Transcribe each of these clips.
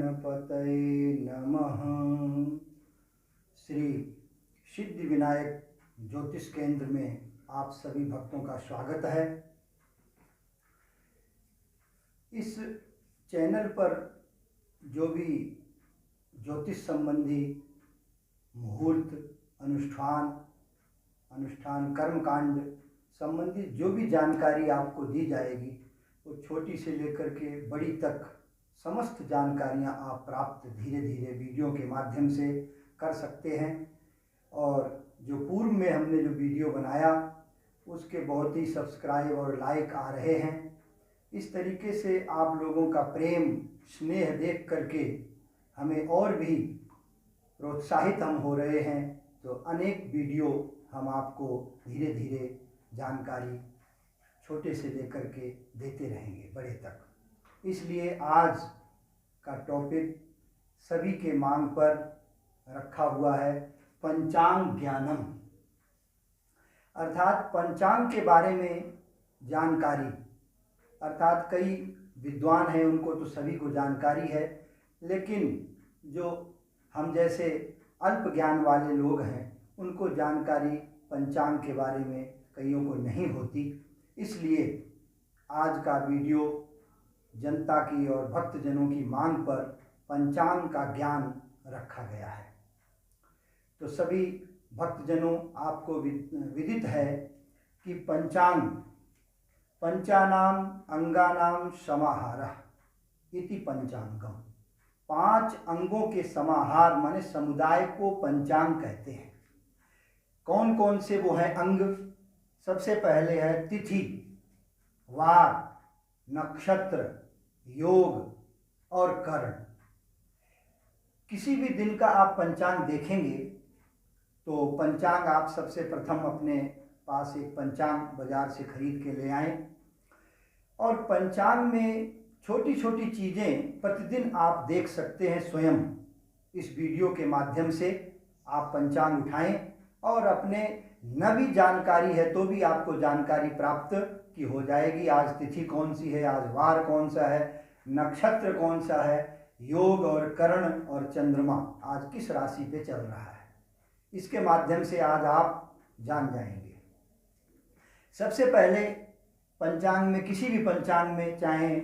गणपतये नमः। श्री सिद्धि विनायक ज्योतिष केंद्र में आप सभी भक्तों का स्वागत है। इस चैनल पर जो भी ज्योतिष संबंधी मुहूर्त, अनुष्ठान कर्मकांड संबंधी जो भी जानकारी आपको दी जाएगी, वो छोटी से लेकर के बड़ी तक समस्त जानकारियां आप प्राप्त धीरे धीरे वीडियो के माध्यम से कर सकते हैं। और जो पूर्व में हमने जो वीडियो बनाया उसके बहुत ही सब्सक्राइब और लाइक आ रहे हैं। इस तरीके से आप लोगों का प्रेम स्नेह देख करके हमें और भी प्रोत्साहित हम हो रहे हैं। तो अनेक वीडियो हम आपको धीरे धीरे जानकारी छोटे से लेकर के देते रहेंगे बड़े तक। इसलिए आज का टॉपिक सभी के मांग पर रखा हुआ है पंचांग ज्ञानम, अर्थात पंचांग के बारे में जानकारी। अर्थात कई विद्वान हैं, उनको तो सभी को जानकारी है, लेकिन जो हम जैसे अल्प ज्ञान वाले लोग हैं उनको जानकारी पंचांग के बारे में कईयों को नहीं होती। इसलिए आज का वीडियो जनता की और भक्तजनों की मांग पर पंचांग का ज्ञान रखा गया है। तो सभी भक्तजनों, आपको विदित है कि पंचांग पंचानाम अंगानाम समाहारः इति पंचांगम, 5 अंगों के समाहार माने समुदाय को पंचांग कहते हैं। कौन कौन से वो हैं अंग? सबसे पहले है तिथि, वार, नक्षत्र, योग और करण। किसी भी दिन का आप पंचांग देखेंगे तो पंचांग आप सबसे प्रथम अपने पास एक पंचांग बाजार से खरीद के ले आएं। और पंचांग में छोटी छोटी चीज़ें प्रतिदिन आप देख सकते हैं। स्वयं इस वीडियो के माध्यम से आप पंचांग उठाएं और अपने न भी जानकारी है तो भी आपको जानकारी प्राप्त की हो जाएगी। आज तिथि कौन सी है, आज वार कौन सा है, नक्षत्र कौन सा है, योग और करण और चंद्रमा आज किस राशि पे चल रहा है, इसके माध्यम से आज आप जान जाएंगे। सबसे पहले पंचांग में, किसी भी पंचांग में, चाहे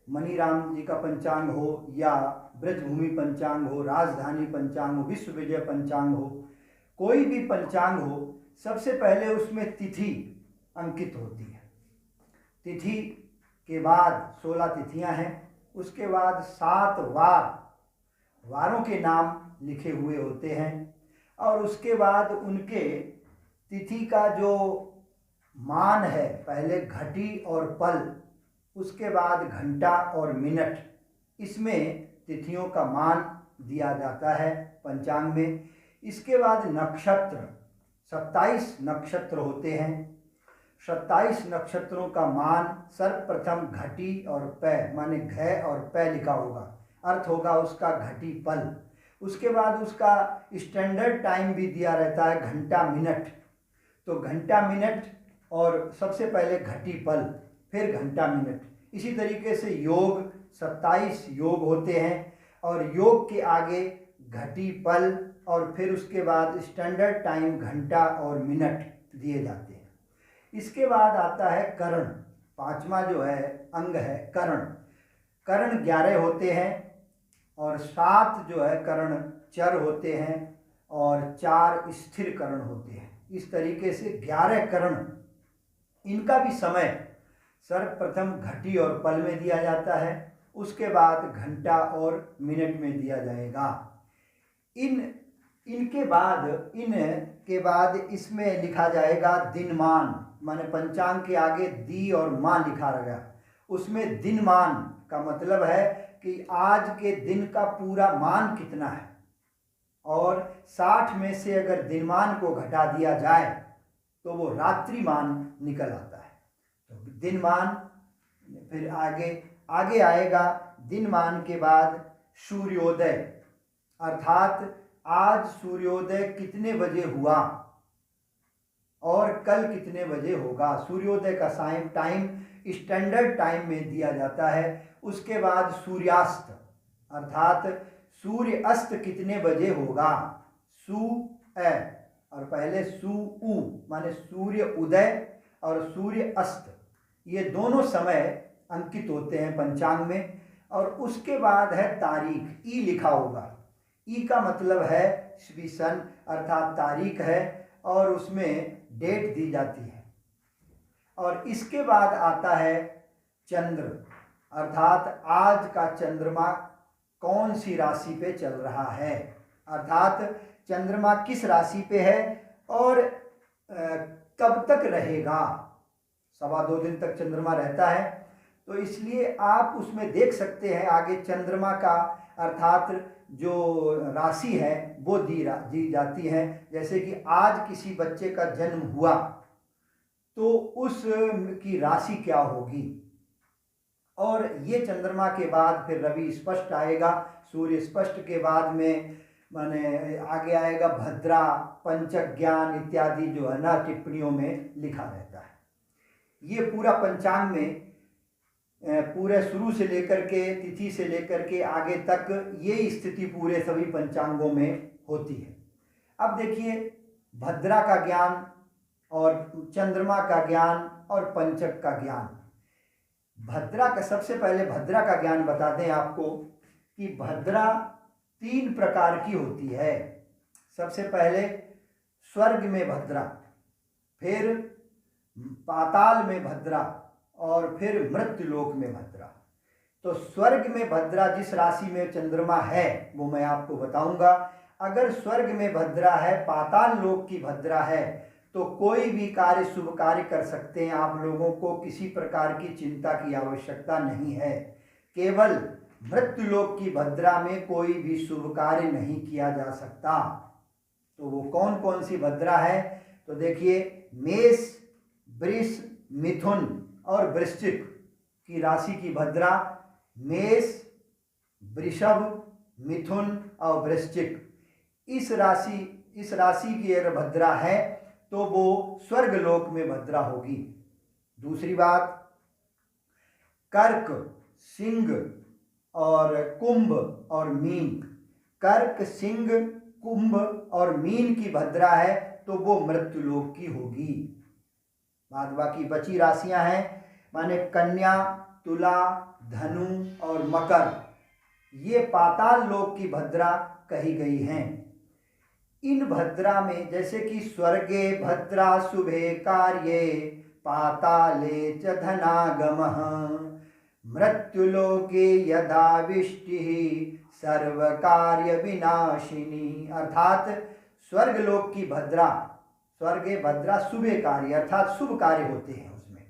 मनीराम जी का पंचांग हो या ब्रजभूमि पंचांग हो, राजधानी पंचांग हो, विश्व विजय पंचांग हो, कोई भी पंचांग हो, सबसे पहले उसमें तिथि अंकित होती है। तिथि के बाद 16 तिथियां हैं, उसके बाद 7 वारों के नाम लिखे हुए होते हैं। और उसके बाद उनके तिथि का जो मान है, पहले घटी और पल, उसके बाद घंटा और मिनट, इसमें तिथियों का मान दिया जाता है पंचांग में। इसके बाद नक्षत्र, 27 नक्षत्र होते हैं। 27 नक्षत्रों का मान सर्वप्रथम घटी और पै माने घ और पै लिखा होगा, अर्थ होगा उसका घटी पल। उसके बाद उसका स्टैंडर्ड टाइम भी दिया रहता है, घंटा मिनट। तो घंटा मिनट और सबसे पहले घटी पल, फिर घंटा मिनट। इसी तरीके से योग, 27 योग होते हैं और योग के आगे घटी पल और फिर उसके बाद स्टैंडर्ड टाइम घंटा और मिनट दिए जाते हैं। इसके बाद आता है करण, 5वां जो है अंग है करण। करण 11 होते हैं और 7 जो है करण चर होते हैं और 4 स्थिर करण होते हैं। इस तरीके से 11 करण, इनका भी समय सर्वप्रथम घटी और पल में दिया जाता है, उसके बाद घंटा और मिनट में दिया जाएगा। इनके बाद इसमें लिखा जाएगा दिनमान, माने पंचांग के आगे दी और मां लिखा रहेगा। उसमें दिनमान का मतलब है कि आज के दिन का पूरा मान कितना है, और 60 में से अगर दिनमान को घटा दिया जाए तो वो रात्रिमान निकल आता है। तो दिनमान, फिर आगे आएगा दिनमान के बाद सूर्योदय, अर्थात आज सूर्योदय कितने बजे हुआ और कल कितने बजे होगा। सूर्योदय का टाइम स्टैंडर्ड टाइम में दिया जाता है। उसके बाद सूर्यास्त, अर्थात सूर्य अस्त कितने बजे होगा, सु ए और पहले सु उ माने सूर्य उदय और सूर्य अस्त, ये दोनों समय अंकित होते हैं पंचांग में। और उसके बाद है तारीख, ई लिखा होगा, ई का मतलब है ईस्वी सन अर्थात तारीख है और उसमें डेट दी जाती है। और इसके बाद आता है चंद्र, अर्थात आज का चंद्रमा कौन सी राशि पे चल रहा है, अर्थात चंद्रमा किस राशि पे है और कब तक रहेगा। 2.25 दिन तक चंद्रमा रहता है, तो इसलिए आप उसमें देख सकते हैं आगे चंद्रमा का अर्थात जो राशि है वो दी जाती है। जैसे कि आज किसी बच्चे का जन्म हुआ तो उस की राशि क्या होगी। और ये चंद्रमा के बाद फिर रवि स्पष्ट आएगा, सूर्य स्पष्ट के बाद में माने आगे आएगा भद्रा, पंचक ज्ञान इत्यादि जो है ना टिप्पणियों में लिखा रहता है। ये पूरा पंचांग में पूरे शुरू से लेकर के तिथि से लेकर के आगे तक ये स्थिति पूरे सभी पंचांगों में होती है। अब देखिए भद्रा का ज्ञान और चंद्रमा का ज्ञान और पंचक का ज्ञान। भद्रा का सबसे पहले भद्रा का ज्ञान बता दें आपको कि भद्रा 3 प्रकार की होती है। सबसे पहले स्वर्ग में भद्रा, फिर पाताल में भद्रा और फिर मृत्युलोक में भद्रा। तो स्वर्ग में भद्रा जिस राशि में चंद्रमा है वो मैं आपको बताऊंगा। अगर स्वर्ग में भद्रा है, पाताल लोक की भद्रा है, तो कोई भी कार्य शुभ कार्य कर सकते हैं। आप लोगों को किसी प्रकार की चिंता की आवश्यकता नहीं है। केवल मृत्युलोक की भद्रा में कोई भी शुभ कार्य नहीं किया जा सकता। तो वो कौन कौन सी भद्रा है, तो देखिए मेष, वृष, मिथुन और वृश्चिक की राशि की भद्रा, मेष, वृषभ, मिथुन और वृश्चिक, इस राशि की अगर भद्रा है तो वो स्वर्ग लोक में भद्रा होगी। दूसरी बात, कर्क, सिंह और कुंभ और मीन, कर्क, सिंह, कुंभ और मीन की भद्रा है तो वो मृत्युलोक की होगी। बाद बाकी बची राशियां हैं माने कन्या, तुला, धनु और मकर, ये पाताल लोक की भद्रा कही गई हैं। इन भद्रा में जैसे कि स्वर्गे भद्रा शुभे कार्ये पाताले च धनागमः मृत्युलोके यदा विष्टिः सर्व कार्य विनाशिनी। अर्थात स्वर्गलोक की भद्रा, स्वर्गे भद्रा शुभे कार्य अर्थात शुभ कार्य होते हैं उसमें।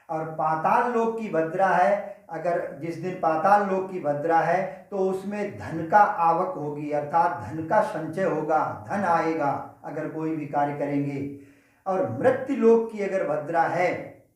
और पाताल लोक की भद्रा है, अगर जिस दिन पाताल लोक की भद्रा है तो उसमें धन का आवक होगी, अर्थात धन का संचय होगा, धन आएगा अगर कोई भी कार्य करेंगे। और मृत्यु लोक की अगर भद्रा है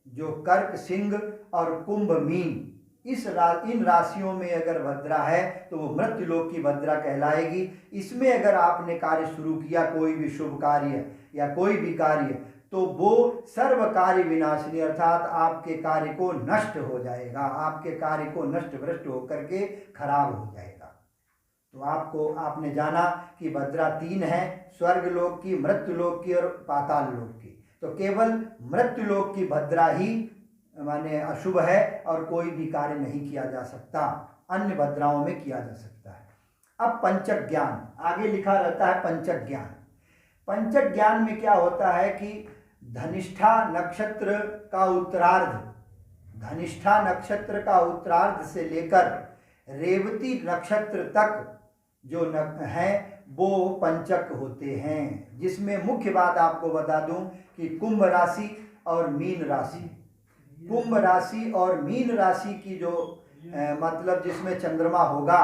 जो कर्क, सिंह और कुंभ, मीन, इन राशियों में अगर भद्रा है तो वो मृत्यु लोक की भद्रा कहलाएगी। इसमें अगर आपने कार्य शुरू किया, कोई भी शुभ कार्य या कोई भी कार्य, तो वो सर्व कार्य विनाशिनी अर्थात आपके कार्य को नष्ट हो जाएगा, आपके कार्य को नष्ट भ्रष्ट होकर के खराब हो जाएगा। तो आपने जाना कि भद्रा 3 है, स्वर्ग लोक की, मृत्यु लोक की और पाताल लोक की। तो केवल मृत्यु लोक की भद्रा ही माने अशुभ है और कोई भी कार्य नहीं किया जा सकता, अन्य भद्राओं में किया जा सकता है। अब पंचक ज्ञान आगे लिखा रहता है। पंचक ज्ञान, पंचक ज्ञान में क्या होता है कि धनिष्ठा नक्षत्र का उत्तरार्ध, धनिष्ठा नक्षत्र का उत्तरार्ध से लेकर रेवती नक्षत्र तक जो है वो पंचक होते हैं। जिसमें मुख्य बात आपको बता दूं कि कुंभ राशि और मीन राशि, कुंभ राशि और मीन राशि की जो मतलब जिसमें चंद्रमा होगा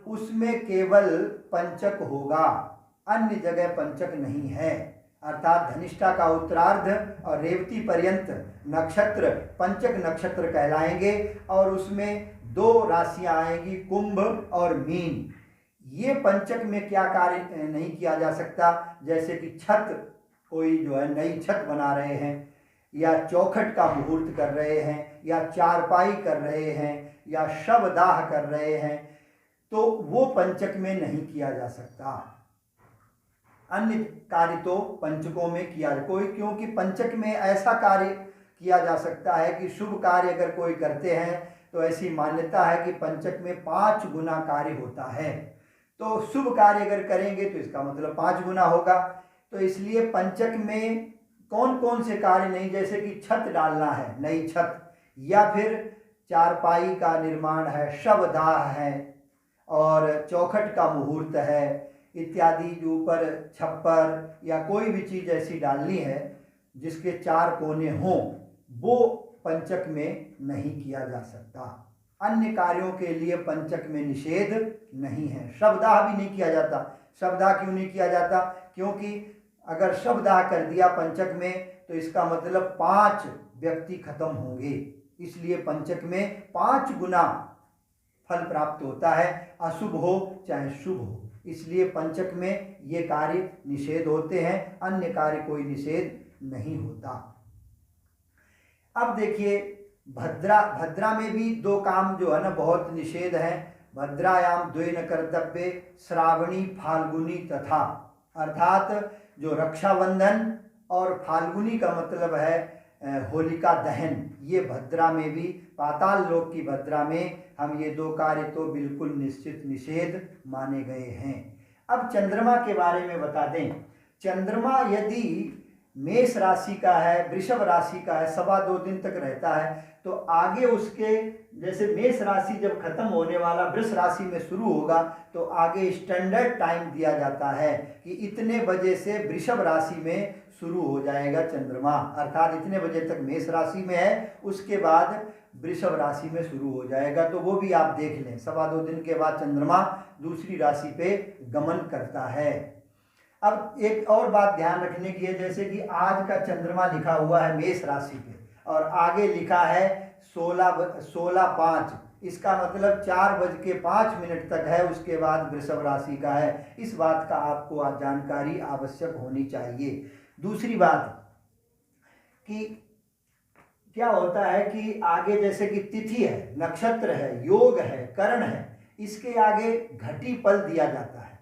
उसमें केवल पंचक होगा, अन्य जगह पंचक नहीं है। अर्थात धनिष्ठा का उत्तरार्ध और रेवती पर्यंत नक्षत्र पंचक नक्षत्र कहलाएंगे और उसमें 2 राशियां आएंगी, कुंभ और मीन। ये पंचक में क्या कार्य नहीं किया जा सकता, जैसे कि छत, कोई जो है नई छत बना रहे हैं या चौखट का मुहूर्त कर रहे हैं या चारपाई कर रहे हैं या शवदाह कर रहे हैं, तो वो पंचक में नहीं किया जा सकता। अन्य कार्य तो पंचकों में किया कोई, क्योंकि पंचक में ऐसा कार्य किया जा सकता है कि शुभ कार्य अगर कोई करते हैं तो ऐसी मान्यता है कि पंचक में 5 गुना कार्य होता है। तो शुभ कार्य अगर करेंगे तो इसका मतलब 5 गुना होगा। तो इसलिए पंचक में कौन कौन से कार्य नहीं, जैसे कि छत डालना है, नई छत, या फिर चारपाई का निर्माण है, शवदाह है, और चौखट का मुहूर्त है इत्यादि, जो ऊपर छप्पर या कोई भी चीज़ ऐसी डालनी है जिसके 4 कोने हों, वो पंचक में नहीं किया जा सकता। अन्य कार्यों के लिए पंचक में निषेध नहीं है। शवदाह भी नहीं किया जाता। शवदाह क्यों नहीं किया जाता? क्योंकि अगर शवदाह कर दिया पंचक में तो इसका मतलब 5 व्यक्ति खत्म होंगे, इसलिए पंचक में 5 गुना फल प्राप्त होता है, अशुभ हो चाहे शुभ हो। इसलिए पंचक में ये कार्य निषेध होते हैं, अन्य कार्य कोई निषेध नहीं होता। अब देखिए भद्रा में भी 2 काम जो है ना बहुत निषेध है। भद्रायाम द्वे न कर्तव्य श्रावणी फाल्गुनी तथा, अर्थात जो रक्षाबंधन और फाल्गुनी का मतलब है होलिका दहन, ये भद्रा में भी, पाताल लोक की भद्रा में हम ये 2 कार्य तो बिल्कुल निश्चित निषेध माने गए हैं। अब चंद्रमा के बारे में बता दें। चंद्रमा यदि मेष राशि का है, वृषभ राशि का है, 2.25 दिन तक रहता है, तो आगे उसके, जैसे मेष राशि जब खत्म होने वाला वृष राशि में शुरू होगा तो आगे स्टैंडर्ड टाइम दिया जाता है कि इतने बजे से वृषभ राशि में शुरू हो जाएगा चंद्रमा, अर्थात इतने बजे तक मेष राशि में है, उसके बाद वृषभ राशि में शुरू हो जाएगा। तो वो भी आप देख लें, 2.25 दिन के बाद चंद्रमा दूसरी राशि पे गमन करता है। अब एक और बात ध्यान रखने की है, जैसे कि आज का चंद्रमा लिखा हुआ है मेष राशि पे और आगे लिखा है 16:05, इसका मतलब 4:05 तक है, उसके बाद वृषभ राशि का है। इस बात का आपको आज जानकारी आवश्यक होनी चाहिए। दूसरी बात कि क्या होता है कि आगे जैसे कि तिथि है, नक्षत्र है, योग है, करण है, इसके आगे घटी पल दिया जाता है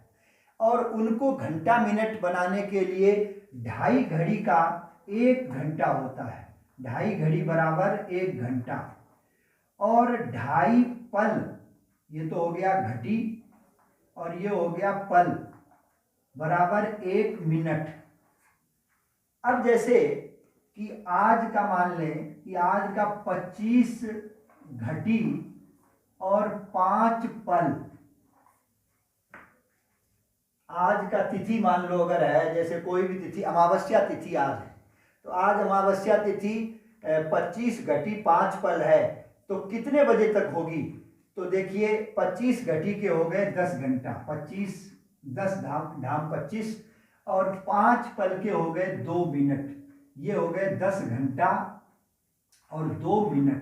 और उनको घंटा मिनट बनाने के लिए 2.5 घड़ी का 1 घंटा होता है। 2.5 घड़ी बराबर 1 घंटा और 2.5 पल, ये तो हो गया घटी और ये हो गया पल, बराबर 1 मिनट। अब जैसे कि आज का मान लें कि आज का 25 घटी और 5 पल, आज का तिथि मान लो अगर है, जैसे कोई भी तिथि, अमावस्या तिथि आज है, तो आज अमावस्या तिथि 25 घटी 5 पल है, तो कितने बजे तक होगी? तो देखिए 25 घटी के हो गए 10 घंटा, 25 10 धाम 25 और 5 पल के हो गए 2 मिनट, ये हो गए 10 घंटा और 2 मिनट।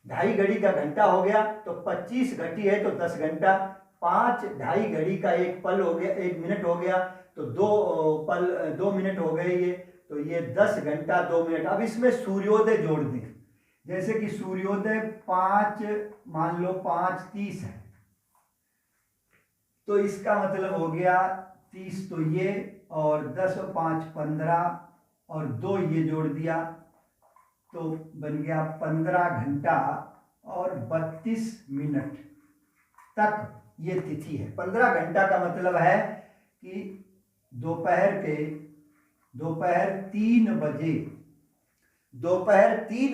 2.5 घड़ी का घंटा हो गया, तो 25 घटी है तो 10 घंटा, 5 2.5 घड़ी का 1 पल हो गया, 1 मिनट हो गया, तो 2 पल 2 मिनट हो गए ये, तो ये 10 घंटा 2 मिनट। अब इसमें सूर्योदय जोड़ दें, जैसे कि सूर्योदय 5 मान लो 5:30 है, तो इसका मतलब हो गया 30, तो ये और 10 और 5 15 और 2 ये जोड़ दिया तो बन गया 15 घंटा और 32 मिनट तक ये तिथि है। 15 घंटा का मतलब है कि दोपहर 3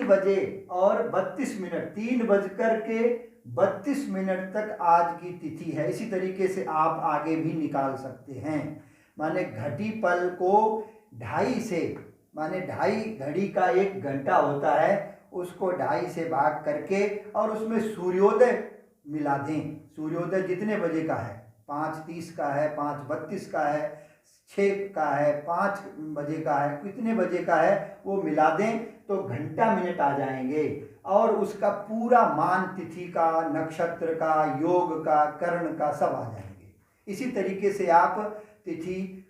बजे और 32 मिनट, 3:32 तक आज की तिथि है। इसी तरीके से आप आगे भी निकाल सकते हैं। माने घटी पल को 2.5 से, माने 2.5 घड़ी का 1 घंटा होता है, उसको 2.5 से भाग करके और उसमें सूर्योदय मिला दें। सूर्योदय जितने बजे का है, 5:30 का है, 5:32 का है, 6 का है, 5 बजे का है, कितने बजे का है वो मिला दें तो घंटा मिनट आ जाएंगे और उसका पूरा मान तिथि का, नक्षत्र का, योग का, कर्ण का सब आ जाएंगे। इसी तरीके से आप तिथि,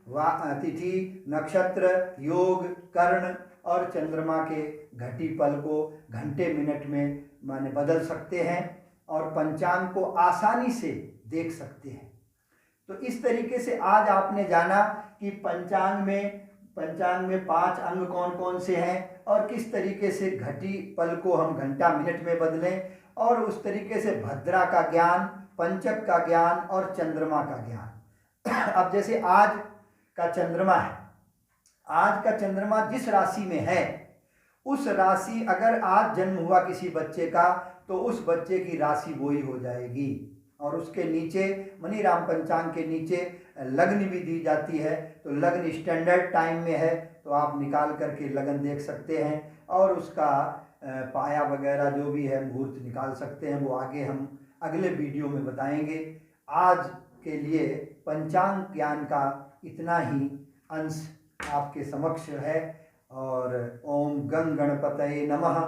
नक्षत्र, योग, कर्ण और चंद्रमा के घटी पल को घंटे मिनट में माने बदल सकते हैं और पंचांग को आसानी से देख सकते हैं। तो इस तरीके से आज आपने जाना कि पंचांग में 5 अंग कौन कौन से हैं और किस तरीके से घटी पल को हम घंटा मिनट में बदलें, और उस तरीके से भद्रा का ज्ञान, पंचक का ज्ञान और चंद्रमा का ज्ञान। अब जैसे आज का चंद्रमा है, आज का चंद्रमा जिस राशि में है उस राशि, अगर आज जन्म हुआ किसी बच्चे का तो उस बच्चे की राशि वही हो जाएगी। और उसके नीचे मनीराम पंचांग के नीचे लग्न भी दी जाती है, तो लग्न स्टैंडर्ड टाइम में है तो आप निकाल करके लगन देख सकते हैं और उसका पाया वगैरह जो भी है मुहूर्त निकाल सकते हैं। वो आगे हम अगले वीडियो में बताएंगे। आज के लिए पंचांग ज्ञान का इतना ही अंश आपके समक्ष है। और ओम गं गणपतये नमः।